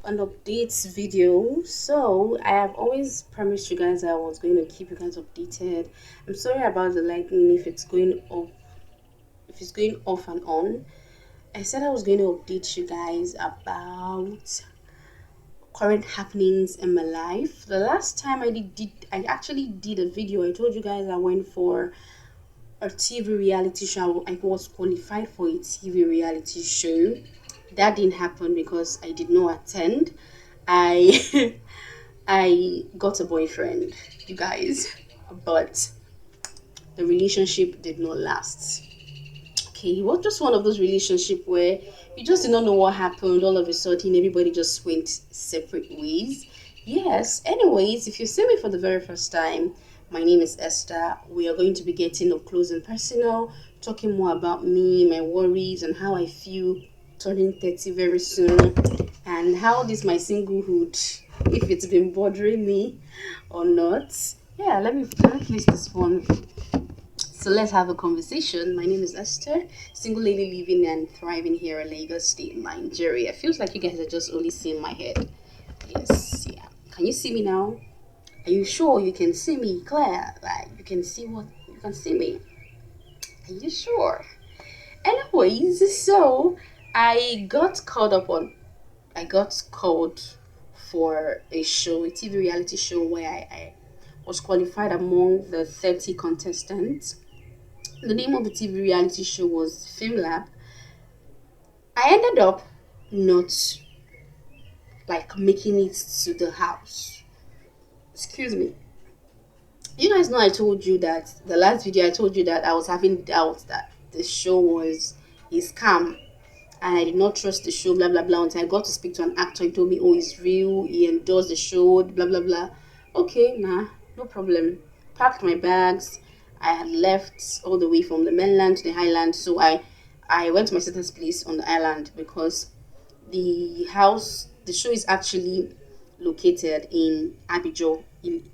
an updates video. So I have always promised you guys I was going to keep you guys updated. I'm sorry about the lightning if it's going up, if it's going off and on. I said I was going to update you guys about current happenings in my life. The last time I actually did a video. I told you guys I went for a TV reality show. I was qualified for a TV reality show. That didn't happen because I did not attend. I I got a boyfriend, you guys, but the relationship did not last. Okay, it was just one of those relationships where you just did not know what happened. All of a sudden, everybody just went separate ways. Yes. Anyways, if you see me for the very first time, my name is Esther. We are going to be getting up close and personal, talking more about me, my worries, and how I feel turning 30 very soon, and how this my singlehood, if it's been bothering me or not. Yeah, let me place this phone. So let's have a conversation. My name is Esther, single lady living and thriving here in Lagos State, Nigeria. Feels like you guys are just only seeing my head. Yes, yeah. Can you see me now? Are you sure you can see me clear? Like you can see what you can see me. Are you sure? Anyways, so I got called for a show, a TV reality show where I was qualified among the 30 contestants. The name of the TV reality show was Film Lab. I ended up not like making it to the house. Excuse me. You guys know I told you that the last video I told you that I was having doubts that the show was a scam and I did not trust the show, blah blah blah. Until I got to speak to an actor, he told me, "Oh, it's real. He endorsed the show, blah blah blah." Okay, nah, no problem. Packed my bags. I had left all the way from the mainland to the highland, so I went to my sister's place on the island because the show is actually located in Abijo in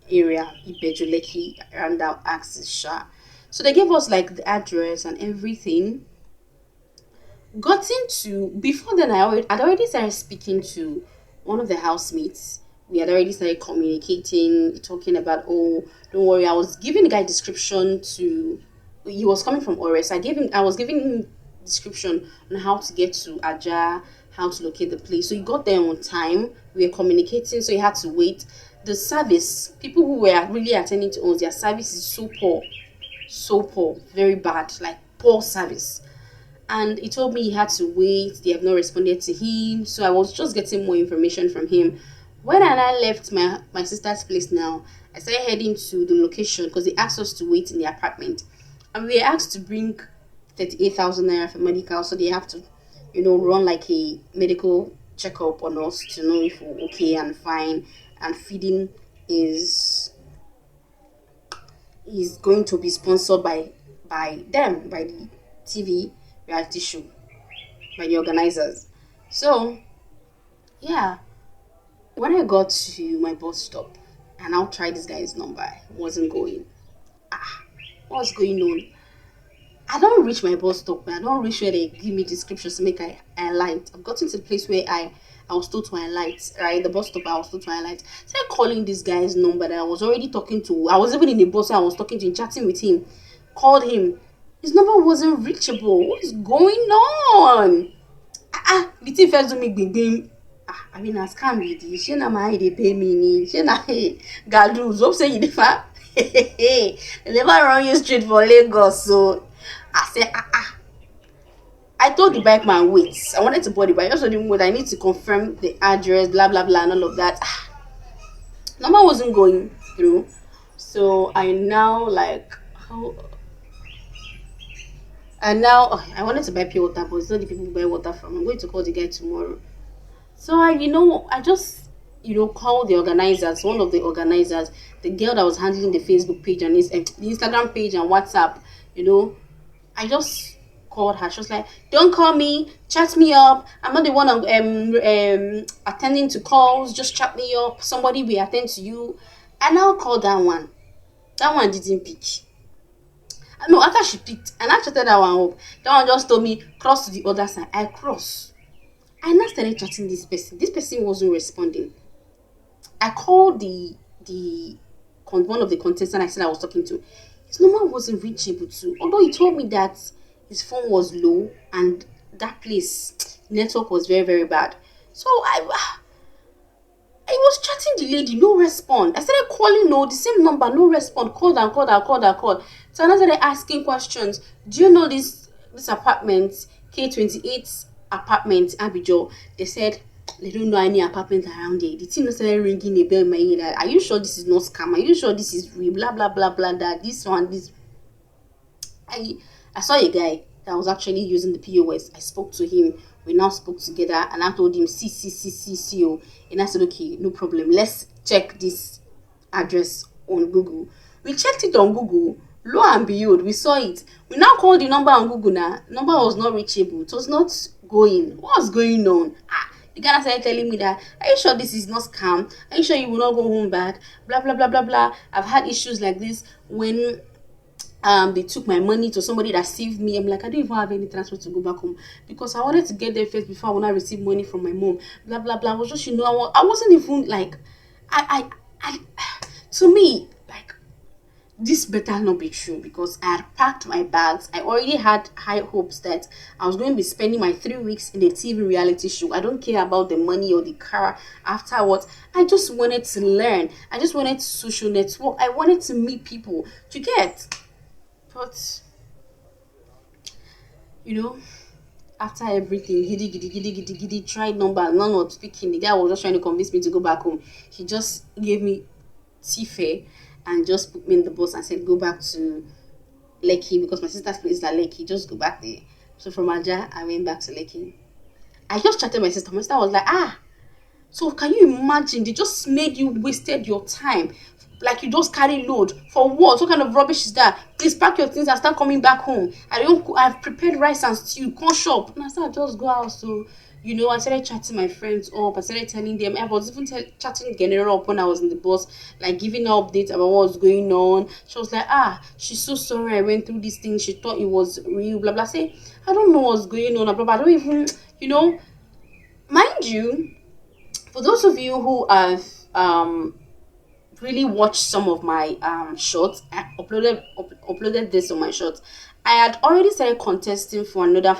area, Ibejuleki, around that axis, Sha. So they gave us like the address and everything. Got into before then I'd already started speaking to one of the housemates. We had already started communicating, talking about, oh, don't worry, I was giving the guy description to he was coming from Ores. I was giving him description on how to get to Aja, how to locate the place. So he got there on time. We were communicating, so he had to wait. The service, people who were really attending to us, their service is so poor, very bad, like poor service. And he told me he had to wait. They have not responded to him. So I was just getting more information from him. When I left my sister's place now, I started heading to the location because they asked us to wait in the apartment. And we were asked to bring 38,000 naira for medical. So they have to, run like a medical checkup on us to know if we're okay and fine. And feeding is is going to be sponsored by them, by the TV reality show, by the organizers. So yeah, when I got to my bus stop and I'll try this guy's number, it wasn't going. Ah, what's going on? I don't reach my bus stop. I don't reach where they give me descriptions to make I light. I've gotten to the place where I was told to highlight, right? The bus stop I was told to highlight. So I calling this guy's number that I was already talking to. I was even in the bus, I was talking to him, chatting with him. Called him. His number wasn't reachable. What is going on? The thing first do me bing bing. I mean, as can be this. She na my they pay me ni. She na hey. Gadu, hope say you differ. They never run you straight for Lagos. So I said, I told the bike man, wait. I wanted to board the bike. I also didn't wait. I need to confirm the address, blah blah blah, and all of that. Number wasn't going through. So I now like how and now I wanted to buy pure water, but it's not the people who buy water from. I'm going to call the guy tomorrow. So I just called the organizers, one of the organizers, the girl that was handling the Facebook page and the Instagram page and WhatsApp. You know, I just called her. She was like, "Don't call me, chat me up. I'm not the one attending to calls. Just chat me up. Somebody will attend to you." And I'll call that one. That one didn't pick. No, after she picked, and I chatted that one up. That one just told me cross to the other side. I cross. I now started chatting this person. This person wasn't responding. I called one of the contestants I said I was talking to. His number wasn't reachable too. Although he told me that his phone was low and that place network was very very bad. So I was chatting the lady, no response. I started calling, no, the same number, no response. Called and called and called and called. So I started asking questions. Do you know this apartment, K28 apartment, Abijo? They said they don't know any apartment around there. The team started ringing a bell in my ear. Like, are you sure this is not scam? Are you sure this is real? Blah blah blah blah. That this one, this I I saw a guy that was actually using the POS. I spoke to him. We now spoke together, and I told him C. And I said, okay, no problem. Let's check this address on Google. We checked it on Google. Lo and behold, we saw it. We now called the number on Google. Now number was not reachable. It was not going. What was going on? The guy started telling me that, are you sure this is not scam? Are you sure you will not go home back? Blah blah blah blah blah. I've had issues like this when they took my money to somebody that saved me. I'm like, I don't even have any transport to go back home because I wanted to get there first before I want to receive money from my mom. Blah blah blah. I was just, I wasn't even like, I to me, like, this better not be true because I had packed my bags. I already had high hopes that I was going to be spending my 3 weeks in a TV reality show. I don't care about the money or the car afterwards. I just wanted to learn. I just wanted to social network. I wanted to meet people. To get. But you know, after everything, giddy, tried number, none not speaking. The guy was just trying to convince me to go back home. He just gave me tea fare and just put me in the bus and said, go back to Lekki because my sister's place is at Lekki. Just go back there. So from Aja, I went back to Lekki. I just chatted my sister. My sister was like, so can you imagine? They just made you wasted your time. Like you just carry load for what? What kind of rubbish is that? Please pack your things and start coming back home. I've prepared rice and stew. Come shop. And I said, just go out. So I started chatting my friends up. I started telling them. I was even chatting general up when I was in the bus, like giving her updates about what was going on. She was like, she's so sorry I went through this thing. She thought it was real. Blah blah. Say, I don't know what's going on. Blah blah. I don't even, mind you. For those of you who have really watched some of my shorts, I uploaded this on my shorts. I had already started contesting for another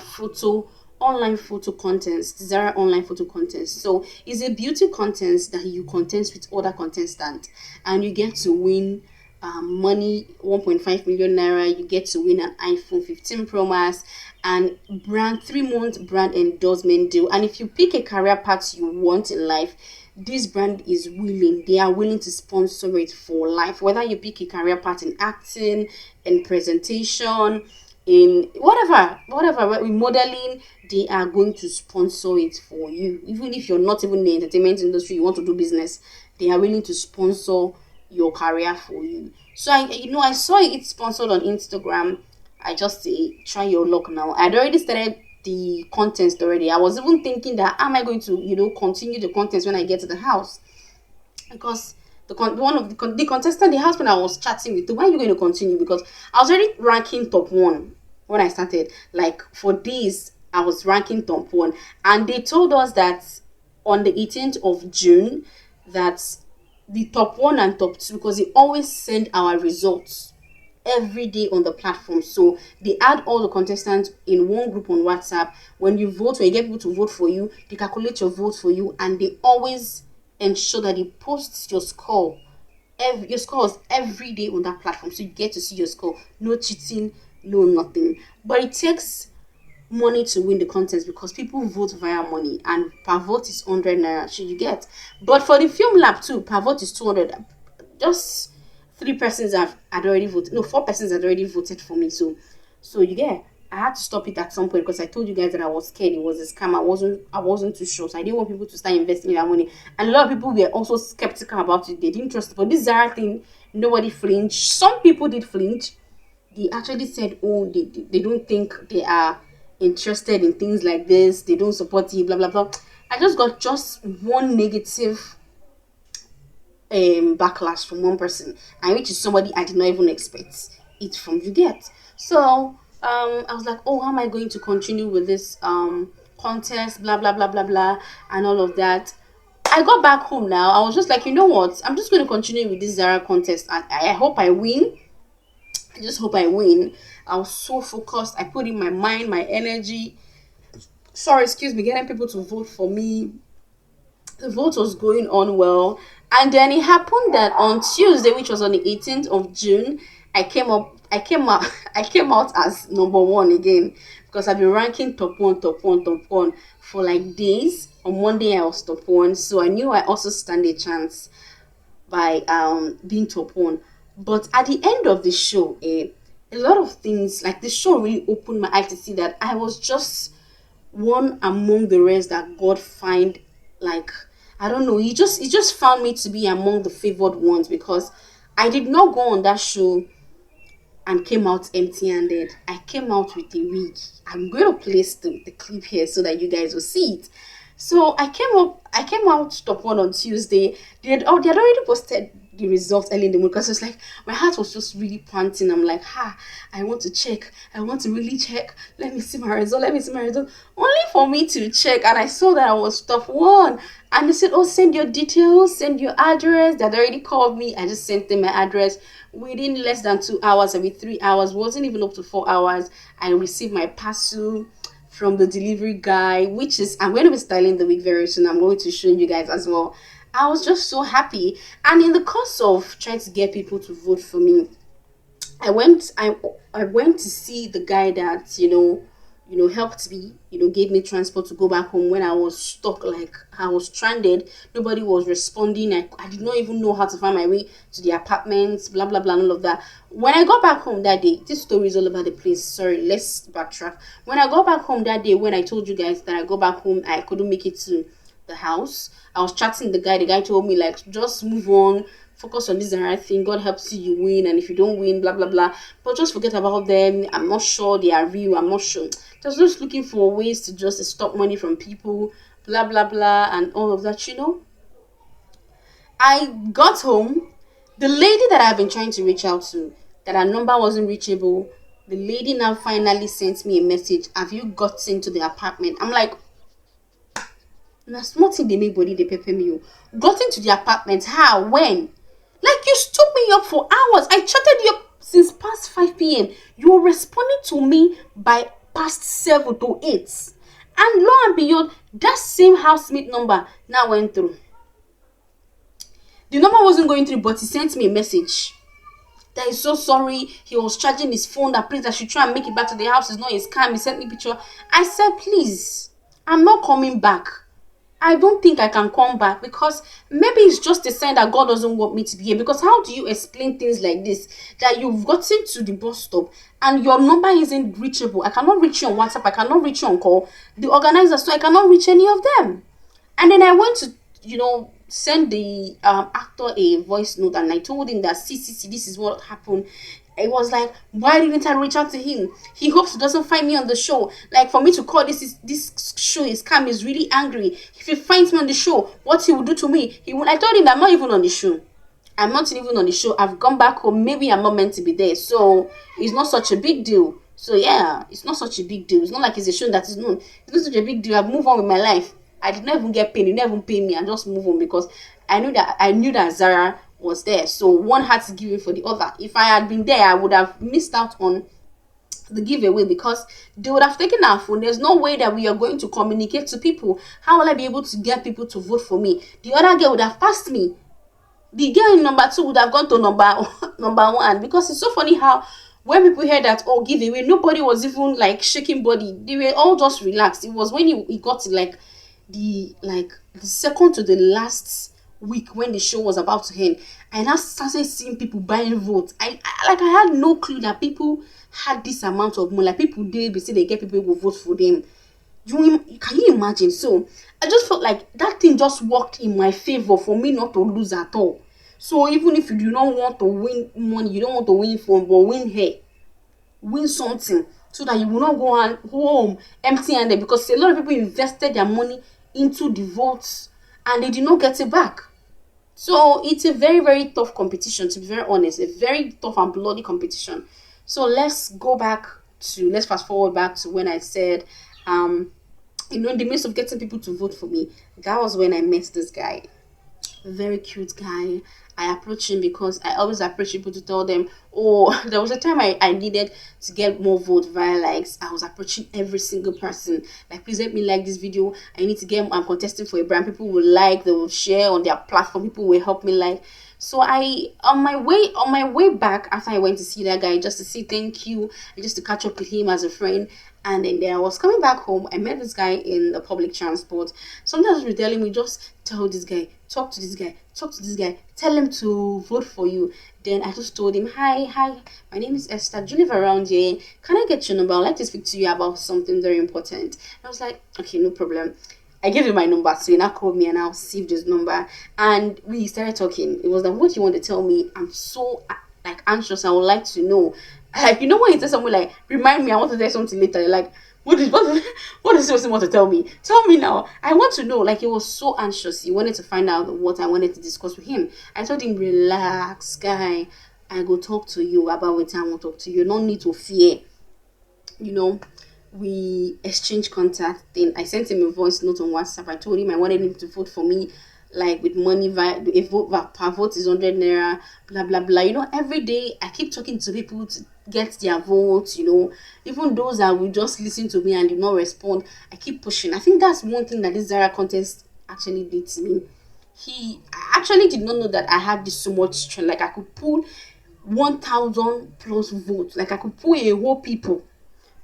online photo contest, Zara online photo contest. So it's a beauty contest that you contest with other contestants, and you get to win money, 1.5 million naira. You get to win an iPhone 15 Pro Max and 3 month brand endorsement deal. And if you pick a career path you want in life, this brand they are willing to sponsor it for life. Whether you pick a career path in acting, in presentation, in whatever in modeling, they are going to sponsor it for you. Even if you're not even in the entertainment industry, you want to do business, they are willing to sponsor your career for you. So I saw it sponsored on Instagram. I just say try your luck now. I'd already started the contest already. I was even thinking that am I going to continue the contest when I get to the house, because the contestant, the husband I was chatting with, why are you going to continue? Because I was already ranking top one when I started. Like for days I was ranking top one, and they told us that on the 18th of June that the top one and top two, because they always send our results every day on the platform. So they add all the contestants in one group on WhatsApp. When you vote, when you get people to vote for you, they calculate your vote for you, and they always ensure that they post your score. Your scores every day on that platform, so you get to see your score. No cheating, no nothing. But it takes money to win the contest because people vote via money, and per vote is 100 naira. Should you get? But for the film lab too, per vote is 200. Just 3 persons had already voted. No, 4 persons had already voted for me. So you get. I had to stop it at some point because I told you guys that I was scared it was a scam. I wasn't too sure, so I didn't want people to start investing their money. And a lot of people were also skeptical about it. They didn't trust it. But this Zara thing, nobody flinched. Some people did flinch. They actually said, oh, they don't think they are interested in things like this. They don't support it, blah blah blah. I just got one negative backlash from one person, and which is somebody I did not even expect it from. You get. So I was like, oh, how am I going to continue with this contest, blah blah blah blah blah, and all of that. I got back home now. I was just like, you know what? I'm just going to continue with this Zara contest. I hope I win. I just hope I win. I was so focused. I put in my mind, my energy. Sorry, excuse me, getting people to vote for me. The vote was going on well. And then it happened that on Tuesday, which was on the 18th of June, I came out, I came out as number one again because I've been ranking top one, top one, top one for like days. On Monday, I was top one, so I knew I also stand a chance by being top one. But at the end of the show, a lot of things like the show really opened my eyes to see that I was just one among the rest that God find like I don't know. He just found me to be among the favored ones because I did not go on that show and came out empty-handed. I came out with a wig. I'm going to place the clip here so that you guys will see it. So I came out top one on Tuesday. They had already posted the results early in the morning because it's like my heart was just really panting. I'm like, I want to check. I want to really check. Let me see my result. Let me see my result. Only for me to check, and I saw that I was top one. And they said, oh, send your details, send your address. They had already called me. I just sent them my address. Within less than 2 hours, every 3 hours, wasn't even up to 4 hours, I received my parcel from the delivery guy, which is I'm going to be styling the wig very soon. I'm going to show you guys as well. I was just so happy. And in the course of trying to get people to vote for me, I went to see the guy that helped me, gave me transport to go back home when I was stuck, like I was stranded. Nobody was responding. I did not even know how to find my way to the apartments, blah blah blah, and all of that. When I got back home that day, this story is all about the place. Sorry, let's backtrack. When I got back home that day, when I told you guys that I got back home, I couldn't make it to the house. I was chatting the guy. The guy told me like, just move on, focus on this and right thing. God helps you, you win, and if you don't win, blah blah blah. But just forget about them. I'm not sure they are real. I'm not sure. Just looking for ways to just stop money from people, blah blah blah, and all of that. I got home. The lady that I've been trying to reach out to, that her number wasn't reachable. The lady now finally sent me a message. Have you gotten to the apartment? I'm like, na small thing dey make body dey pepper me o. Got into the apartment, how, when? Like, you stood me up for hours. I chatted you up since past 5 p.m. You were responding to me by past 7 to 8. And lo and behold, that same housemate number now went through. The number wasn't going through, but he sent me a message that he's so sorry. He was charging his phone, that please I should try and make it back to the house. It's not his scam. He sent me a picture. I said, please, I'm not coming back. I don't think I can come back because maybe it's just a sign that God doesn't want me to be here. Because how do you explain things like this? That you've gotten to the bus stop and your number isn't reachable. I cannot reach you on WhatsApp. I cannot reach you on call. The organizer, so I cannot reach any of them. And then I went to, send the actor a voice note, and I told him that, see, this is what happened. It was like, why didn't I reach out to him? He hopes he doesn't find me on the show. Like, for me to call this show is scam, is really angry. If he finds me on the show, what he will do to me? I told him that I'm not even on the show. I'm not even on the show. I've gone back home. Maybe I'm not meant to be there. So it's not such a big deal. So yeah, it's not such a big deal. It's not like it's a show that is known. It's not such a big deal. I've moved on with my life. I did not even get paid. You never even pay me. I just move on because I knew that Zara was there. So one had to give in for the other. If I had been there, I would have missed out on the giveaway because they would have taken our phone. There's no way that we are going to communicate to people. How will I be able to get people to vote for me? The other girl would have passed me. The girl in number 2 would have gone to number 1. Because it's so funny how when people heard that, oh, giveaway, nobody was even like shaking body. They were all just relaxed. It was when he got to the second to the last week when the show was about to end, I now started seeing people buying votes. I had no clue that people had this amount of money. Like, people did say they get people who vote for them. Can you imagine? So I just felt like that thing just worked in my favor for me not to lose at all. So even if you do not want to win money, you don't want to win phone, but win hair, win something, so that you will not go home empty-handed, because a lot of people invested their money into the votes and they did not get it back. So it's a very, very tough competition, to be very honest, a very tough and bloody competition. So let's fast forward back to when I said in the midst of getting people to vote for me, that was when I met this guy. Very cute guy. I approached him because I always approach people to tell them, oh, there was a time I needed to get more votes via likes. I was approaching every single person. Like, please let me like this video. I need to get, I'm contesting for a brand. People will like, they will share on their platform. People will help me like. So I, on my way back after I went to see that guy, just to say thank you and just to catch up with him as a friend. And then I was coming back home. I met this guy in the public transport. Sometimes he's telling me, just tell this guy, talk to this guy, talk to this guy, tell him to vote for you. Then I just told him, hi, my name is Esther. Do you live around here? Can I get your number? I'd like to speak to you about something very important. I was like, okay, no problem. I gave him my number, so he now called me and I saved his number. And we started talking. It was like, what do you want to tell me? I'm so like anxious. I would like to know. Like, you know when you tell someone like, remind me, I want to tell you something later. You're like, what does this person want to tell me? Tell me now. I want to know. Like, he was so anxious. He wanted to find out what I wanted to discuss with him. I told him, relax, guy. I go talk to you about what I want to talk to you. No need to fear. You know, we exchanged contact. Then I sent him a voice note on WhatsApp. I told him I wanted him to vote for me, like with money via a vote per vote is 100 naira, blah blah blah. You know, every day I keep talking to people to get their votes. You know, even those that will just listen to me and do not respond, I keep pushing. I think that's one thing that this Zara contest actually did to me. He I actually did not know that I had this so much strength. Like, I could pull 1,000 plus votes. Like, I could pull a whole people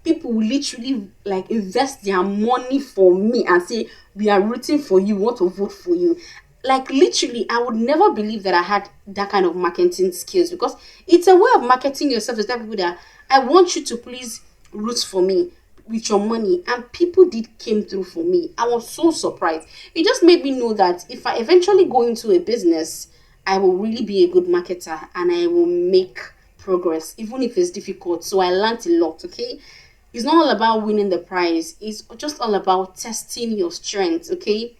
will literally like invest their money for me and say, we are rooting for you, want to vote for you. Like, literally, I would never believe that I had that kind of marketing skills, because it's a way of marketing yourself to tell people that I want you to please root for me with your money. And people did came through for me. I was so surprised. It just made me know that if I eventually go into a business, I will really be a good marketer and I will make progress, even if it's difficult. So I learned a lot, okay? It's not all about winning the prize. It's just all about testing your strengths, okay?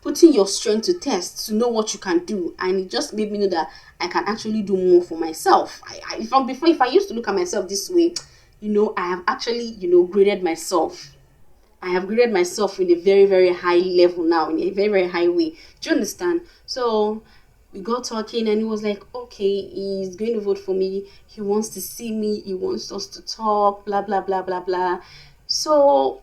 Putting your strength to test to know what you can do. And it just made me know that I can actually do more for myself. If I used to look at myself this way, I have actually, graded myself. I have graded myself in a very, very high level now, in a very, very high way. Do you understand? So we got talking and he was like, okay, he's going to vote for me. He wants to see me. He wants us to talk, blah, blah, blah, blah, blah. So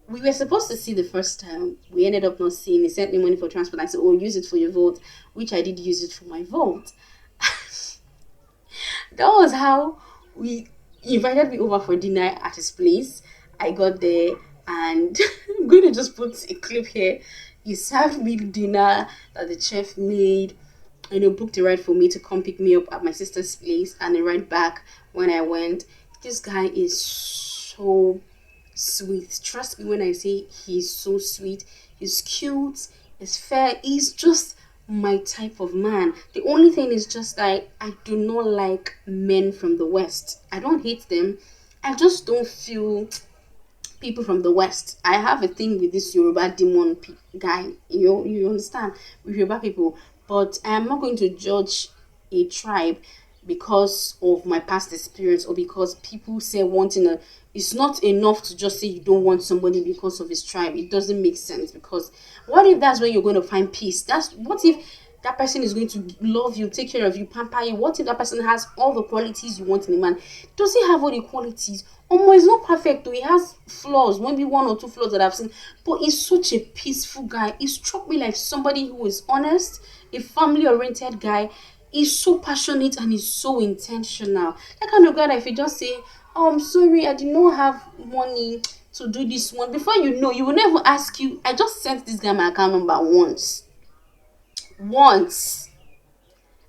we were supposed to see the first time. We ended up not seeing. He sent me money for transport. I said, oh, use it for your vote, which I did use it for my vote. That was how we he invited me over for dinner at his place. I got there and I'm going to just put a clip here. He served me dinner that the chef made, and he booked a ride for me to come pick me up at my sister's place and a ride back when I went. This guy is so sweet. Trust me when I say he's so sweet. He's cute, he's fair, he's just my type of man. The only thing is just like, I do not like men from the West. I don't hate them. I just don't feel people from the West. I have a thing with this Yoruba demon guy. You understand? With Yoruba people. But I am not going to judge a tribe because of my past experience, or because people say one thing. It's not enough to just say you don't want somebody because of his tribe. It doesn't make sense, because what if that's where you're going to find peace? What if that person is going to love you, take care of you, pamper you? What if that person has all the qualities you want in a man? Does he have all the qualities? He's not perfect though. He has flaws, maybe one or two flaws that I've seen, but he's such a peaceful guy. He struck me like somebody who is honest, a family-oriented guy. He's so passionate and he's so intentional. That kind of guy that if you just say, oh, I'm sorry, I did not have money to do this one, before you know, you will never ask you. I just sent this guy my account number once,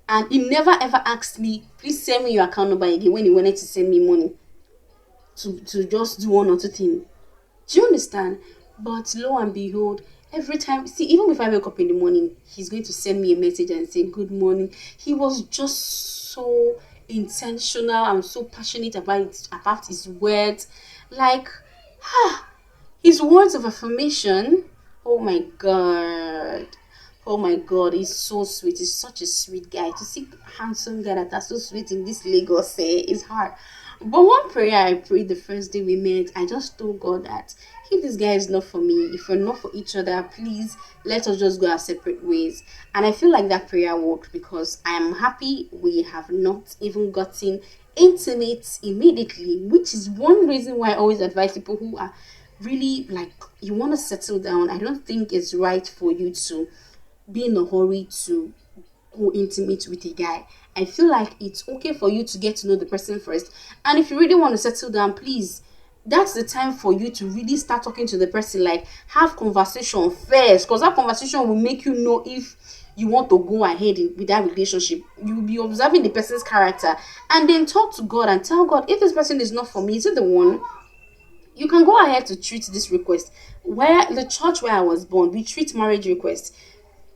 and he never ever asked me, please send me your account number again, when he wanted to send me money to just do one or two things. Do you understand? But lo and behold, every time, see, even if I wake up in the morning, he's going to send me a message and say good morning. He was just so intentional and so passionate about his words. Like, his words of affirmation. Oh my god. Oh my god, he's so sweet. He's such a sweet guy. To see handsome guy that are so sweet in this Lagos is hard. But one prayer I prayed the first day we met, I just told God that if this guy is not for me, if we're not for each other, please let us just go our separate ways. And I feel like that prayer worked because I am happy we have not even gotten intimate immediately, which is one reason why I always advise people who are really like, you want to settle down. I don't think it's right for you to be in a hurry to go intimate with a guy. I feel like it's okay for you to get to know the person first. And if you really want to settle down, please, that's the time for you to really start talking to the person. Like, have conversation first, because that conversation will make you know if you want to go ahead with that relationship. You'll be observing the person's character and then talk to God and tell God, if this person is not for me, is it the one? You can go ahead to treat this request. Where the church where I was born, we treat marriage requests.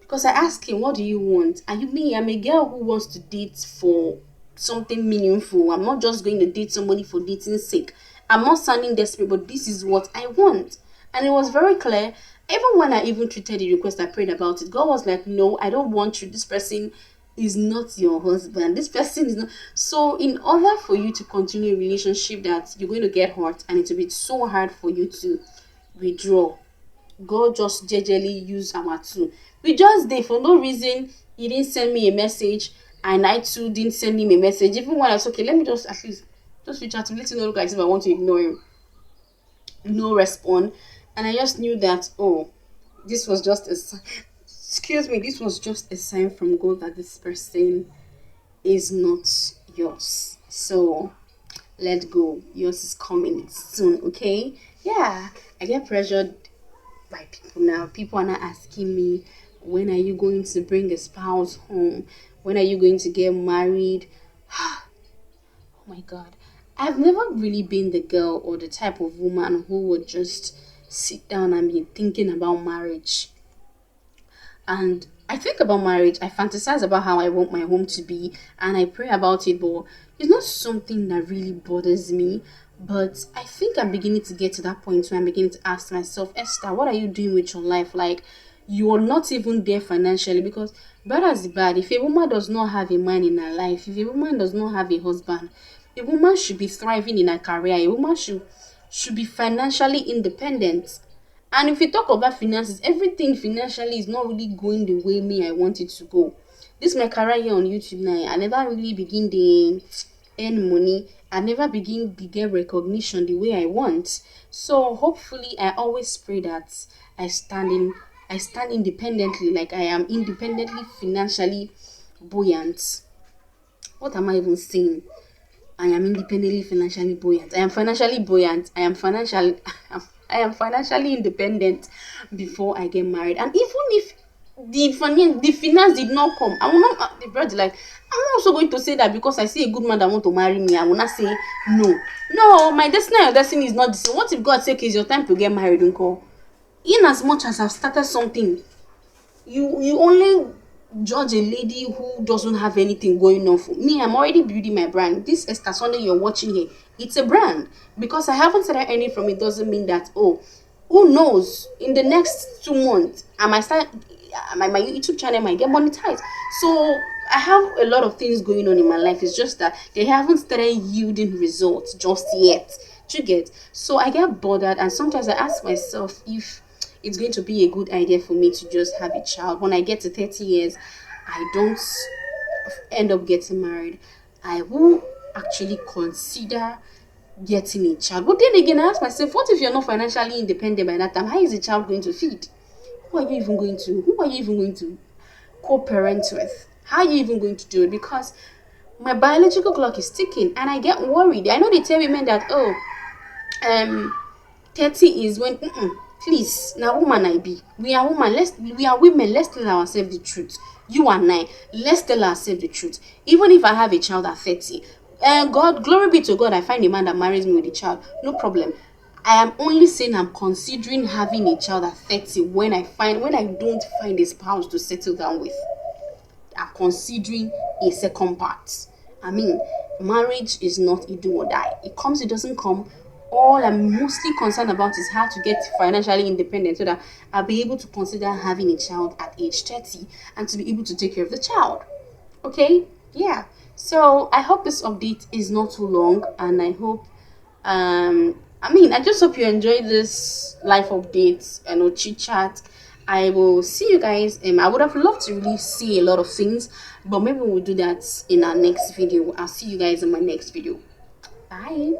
Because I asked him, what do you want? And you mean I'm a girl who wants to date for something meaningful. I'm not just going to date somebody for dating's sake. I'm not sounding desperate, but this is what I want. And it was very clear. Even when I even treated the request, I prayed about it. God was like, no, I don't want you. This person is not your husband. This person is not. So in order for you to continue a relationship that you're going to get hurt and it will be so hard for you to withdraw, God just jejely use our two. We just did for no reason. He didn't send me a message, and I too didn't send him a message. Even when I was okay, let me just at least just reach out to him, let him know, look, as if I want to ignore him. No respond, and I just knew that, oh, this was just a excuse me, this was just a sign from God that this person is not yours. So let go. Yours is coming soon. Okay? Yeah, I get pressured by people now. People are not asking me, when are you going to bring a spouse home? When are you going to get married? Oh my God. I've never really been the girl or the type of woman who would just sit down and be thinking about marriage. And I think about marriage, I fantasize about how I want my home to be, and I pray about it, but it's not something that really bothers me. But I think I'm beginning to get to that point where I'm beginning to ask myself, Esther, what are you doing with your life? Like, you're not even there financially, because bad as bad, if a woman does not have a man in her life, if a woman does not have a husband, a woman should be thriving in her career. A woman should be financially independent. And if we talk about finances, everything financially is not really going the way me I want it to go. This my career here on YouTube now. I never really begin to earn money. I never begin to get recognition the way I want. So hopefully I always pray that I stand independently, like I am independently financially buoyant. What am I even saying? I am independently financially buoyant. I am financially buoyant. I am financially I am financially independent before I get married. And even if the finance did not come, I will not the brother like, I'm not also going to say that because I see a good man that want to marry me, I will not say no. No, my destiny and your destiny is not the same. What if God say, okay, it's your time to get married, uncle? In as much as I've started something, you only judge a lady who doesn't have anything going on. For me, I'm already building my brand. This Esther Sunday you're watching here, it's a brand. Because I haven't started earning from it doesn't mean that, oh, who knows, in the next 2 months I might start, my YouTube channel might get monetized. So I have a lot of things going on in my life. It's just that they haven't started yielding results just yet. Do you get? So I get bothered, and sometimes I ask myself if it's going to be a good idea for me to just have a child. When I get to 30 years, I don't end up getting married, I will actually consider getting a child. But then again, I ask myself, what if you're not financially independent by that time? How is the child going to feed? Who are you even going to co-parent with? How are you even going to do it? Because my biological clock is ticking and I get worried. I know they tell women that, oh, um 30 is when please, now woman I be. We are woman, we are women, let's tell ourselves the truth. You and I, let's tell ourselves the truth. Even if I have a child at 30, and God, glory be to God, I find a man that marries me with a child, no problem. I am only saying I'm considering having a child at 30 when I don't find a spouse to settle down with. Are considering a second part. I mean, marriage is not a do or die. It comes, it doesn't come. All I'm mostly concerned about is how to get financially independent so that I'll be able to consider having a child at age 30 and to be able to take care of the child. Okay? Yeah. So I hope this update is not too long, and I hope I mean, I just hope you enjoy this life updates and chit chat. I will see you guys. I would have loved to really see a lot of things, but maybe we'll do that in our next video. I'll see you guys in my next video. Bye.